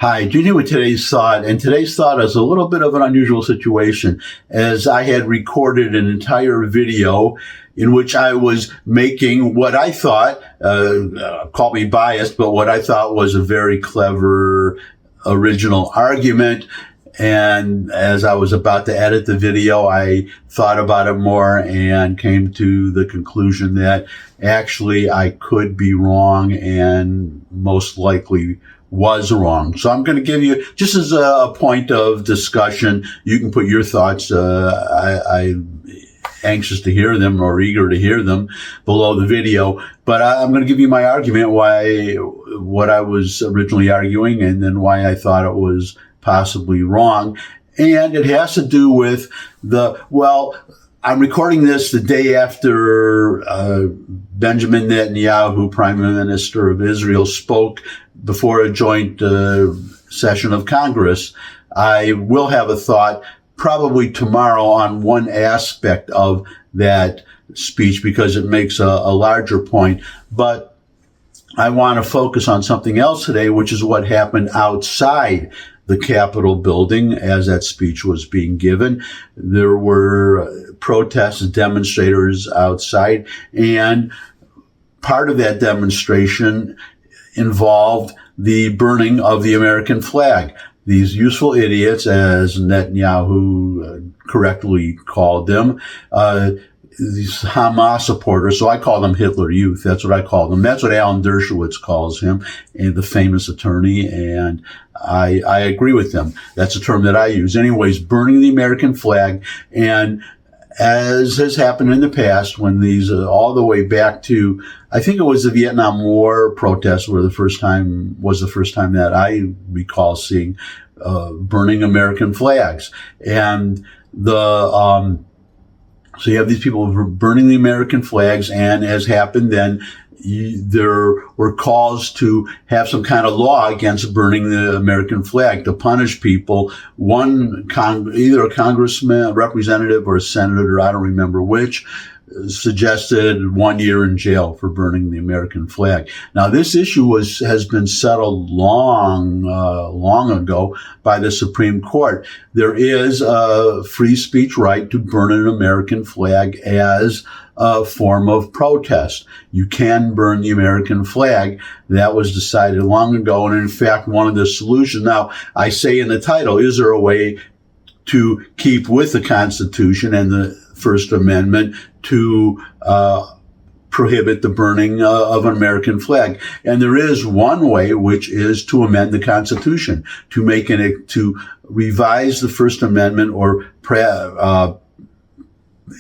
Hi, Junior with today's thought, and today's thought is a little bit of an unusual situation as I had recorded an entire video in which I was making what I thought, call me biased, but what I thought was a very clever original argument. And as I was about to edit the video, I thought about it more and came to the conclusion that actually I could be wrong and most likely was wrong. So I'm going to give you, just as a point of discussion, you can put your thoughts, I'm anxious to hear them or eager to hear them below the video. But I'm going to give you my argument, what I was originally arguing, and then why I thought it was possibly wrong. And it has to do with I'm recording this the day after Benjamin Netanyahu, Prime Minister of Israel, spoke before a joint session of Congress. I will have a thought probably tomorrow on one aspect of that speech because it makes a larger point. But I want to focus on something else today, which is what happened outside the Capitol building as that speech was being given. There were protests, demonstrators outside, and part of that demonstration involved the burning of the American flag. These useful idiots, as Netanyahu correctly called them, these Hamas supporters, so I call them Hitler Youth. That's what I call them. That's what Alan Dershowitz calls him, the famous attorney, and I agree with them. That's a term that I use. Anyways, burning the American flag, and as has happened in the past, when these all the way back to, I think it was the Vietnam War protests were the first time that I recall seeing burning American flags, and so you have these people burning the American flags, and as happened then, there were calls to have some kind of law against burning the American flag to punish people. Either a congressman, a representative, or a senator, I don't remember which, suggested 1 year in jail for burning the American flag. Now, this issue has been settled long ago by the Supreme Court. There is a free speech right to burn an American flag as a form of protest. You can burn the American flag. That was decided long ago. And in fact, one of the solutions, now I say in the title, is there a way to keep with the Constitution and the First Amendment to prohibit the burning of an American flag? And there is one way, which is to amend the Constitution, to revise the First Amendment or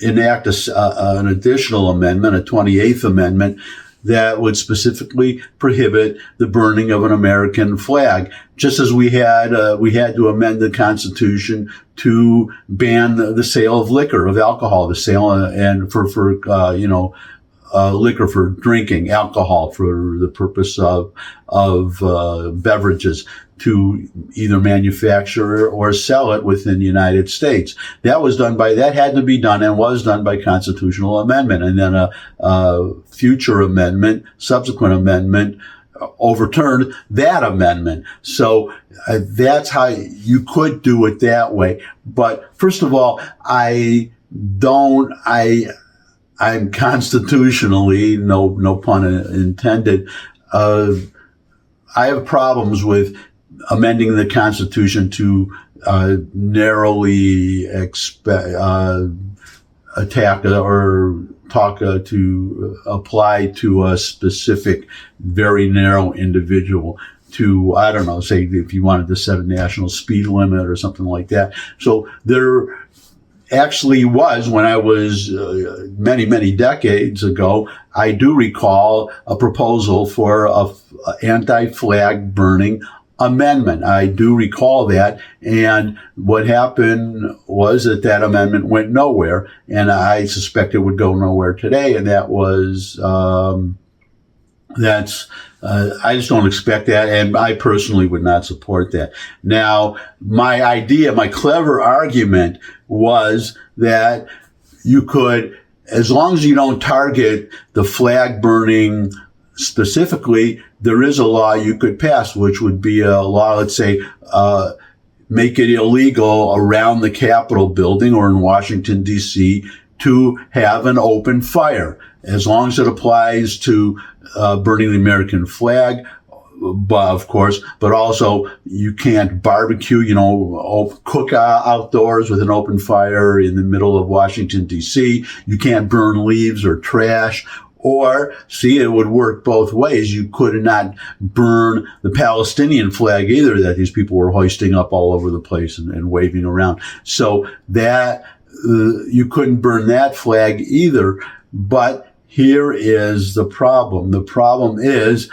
enact an additional amendment, a 28th Amendment, that would specifically prohibit the burning of an American flag. Just as we had to amend the Constitution to ban the sale of liquor, of alcohol, the sale and for liquor for drinking, alcohol for the purpose of beverages, to either manufacture or sell it within the United States. That had to be done and was done by constitutional amendment. And then a future amendment, subsequent amendment, overturned that amendment. So that's how you could do it that way. But first of all, I'm constitutionally, no pun intended, I have problems with amending the Constitution to narrowly attack or talk to apply to a specific, very narrow individual. To, I don't know, say if you wanted to set a national speed limit or something like that. So there actually was, when I was many, many decades ago, I do recall a proposal for a anti-flag burning amendment. I do recall that. And what happened was that amendment went nowhere. And I suspect it would go nowhere today. And that was, I just don't expect that. And I personally would not support that. Now, my clever argument was that you could, as long as you don't target the flag burning specifically, there is a law you could pass, which would be a law, let's say, make it illegal around the Capitol building or in Washington, D.C., to have an open fire, as long as it applies to burning the American flag, of course, but also you can't barbecue, cook outdoors with an open fire in the middle of Washington, D.C. You can't burn leaves or trash. Or, see, it would work both ways. You could not burn the Palestinian flag either that these people were hoisting up all over the place and waving around. So that you couldn't burn that flag either. But here is the problem. The problem is,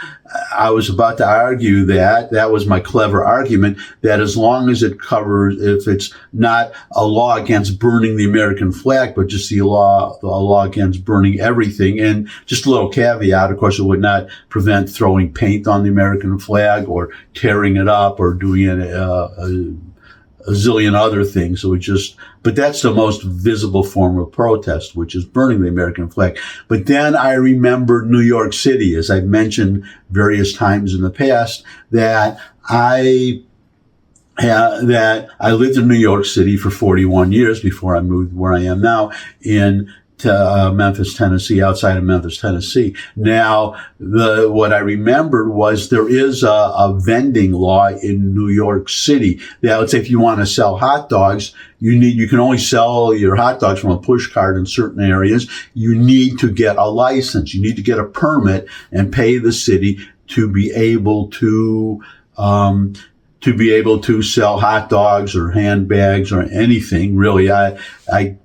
I was about to argue that was my clever argument, that as long as it covers, if it's not a law against burning the American flag, but just a law against burning everything. And just a little caveat, of course, it would not prevent throwing paint on the American flag or tearing it up or doing a zillion other things. So but that's the most visible form of protest, which is burning the American flag. But then I remembered New York City, as I've mentioned various times in the past, that I lived in New York City for 41 years before I moved where I am now in Memphis, Tennessee, outside of Memphis, Tennessee. Now, what I remembered was there is a vending law in New York City that, let's say, if you want to sell hot dogs, you can only sell your hot dogs from a push cart in certain areas. You need to get a license. You need to get a permit and pay the city to be able to sell hot dogs or handbags or anything. Really, I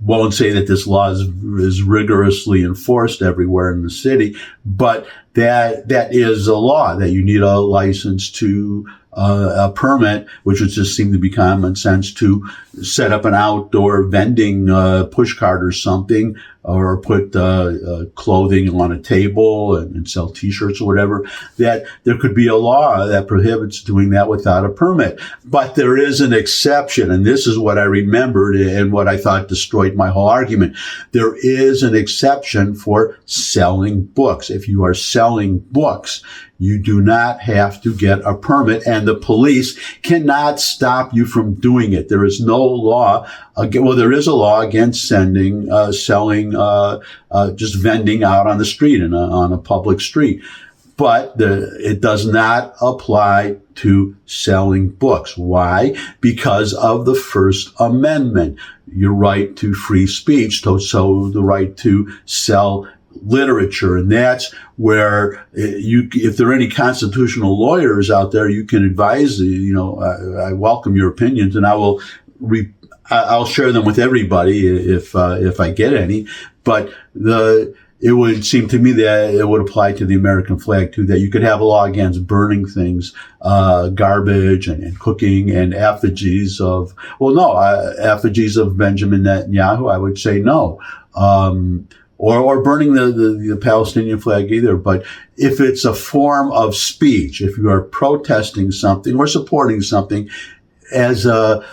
won't say that this law is rigorously enforced everywhere in the city, but that is a law that you need a license to, a permit, which would just seem to be common sense, to set up an outdoor vending push cart or something, or put clothing on a table and sell T-shirts or whatever. That there could be a law that prohibits doing that without a permit. But there is an exception, and this is what I remembered and what I thought destroyed my whole argument. There is an exception for selling books. If you are selling books, you do not have to get a permit, and the police cannot stop you from doing it. There is no law. There is a law against selling, just vending out on the street on a public street, but it does not apply to selling books. Why? Because of the First Amendment, your right to free speech, so the right to sell literature. And that's where if there are any constitutional lawyers out there, you can advise, I welcome your opinions, and I'll share them with everybody if I get any. But it would seem to me that it would apply to the American flag too, that you could have a law against burning things, garbage and cooking, and effigies of Benjamin Netanyahu. I would say no. Or burning the Palestinian flag either. But if it's a form of speech, if you are protesting something or supporting something as a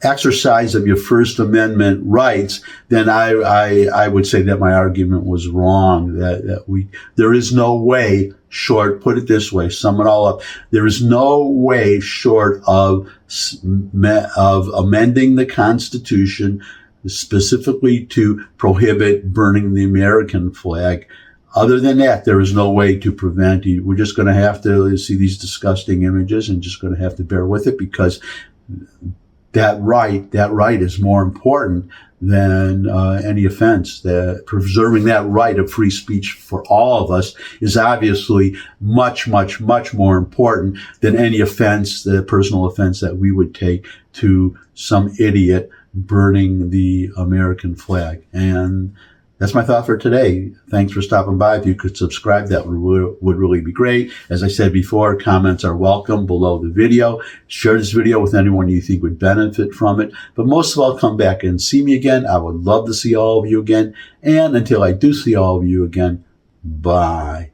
exercise of your First Amendment rights, then I would say that my argument was wrong. There is no way short, put it this way, sum it all up. There is no way short of amending the Constitution specifically to prohibit burning the American flag. Other than that, there is no way to prevent it. We're just going to have to see these disgusting images and just going to have to bear with it, because that right is more important than any offense. Preserving that right of free speech for all of us is obviously much, much, much more important than any offense, the personal offense that we would take to some idiot burning the American flag. And that's my thought for today. Thanks for stopping by. If you could subscribe, that would really be great. As I said before, comments are welcome below the video. Share this video with anyone you think would benefit from it. But most of all, come back and see me again. I would love to see all of you again. And until I do see all of you again, bye.